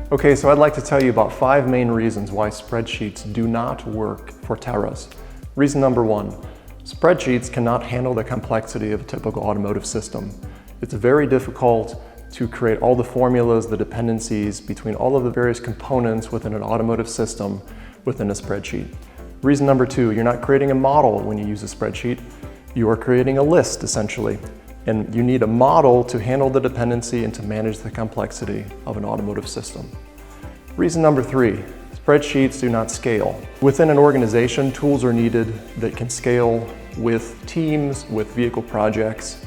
Okay, so I'd like to tell you about 5 main reasons why spreadsheets do not work for Terras. Reason number 1, spreadsheets cannot handle the complexity of a typical automotive system. It's very difficult to create all the formulas, the dependencies between all of the various components within an automotive system within a spreadsheet. Reason number 2, you're not creating a model when you use a spreadsheet. You are creating a list, essentially. And you need a model to handle the dependency and to manage the complexity of an automotive system. Reason number 3, spreadsheets do not scale. Within an organization, tools are needed that can scale with teams, with vehicle projects,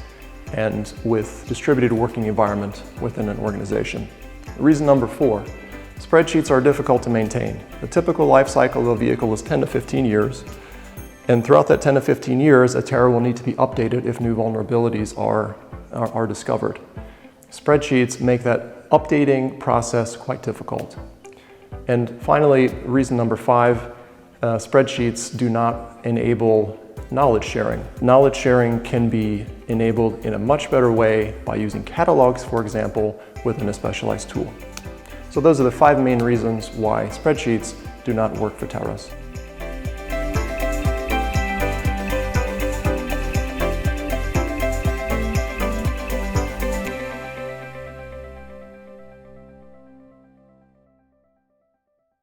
and with distributed working environment within an organization. Reason number 4, spreadsheets are difficult to maintain. The typical life cycle of a vehicle is 10 to 15 years. And throughout that 10 to 15 years, a Terra will need to be updated if new vulnerabilities are discovered. Spreadsheets make that updating process quite difficult. And finally, reason number 5, spreadsheets do not enable knowledge sharing. Knowledge sharing can be enabled in a much better way by using catalogs, for example, within a specialized tool. So those are the 5 main reasons why spreadsheets do not work for Terras.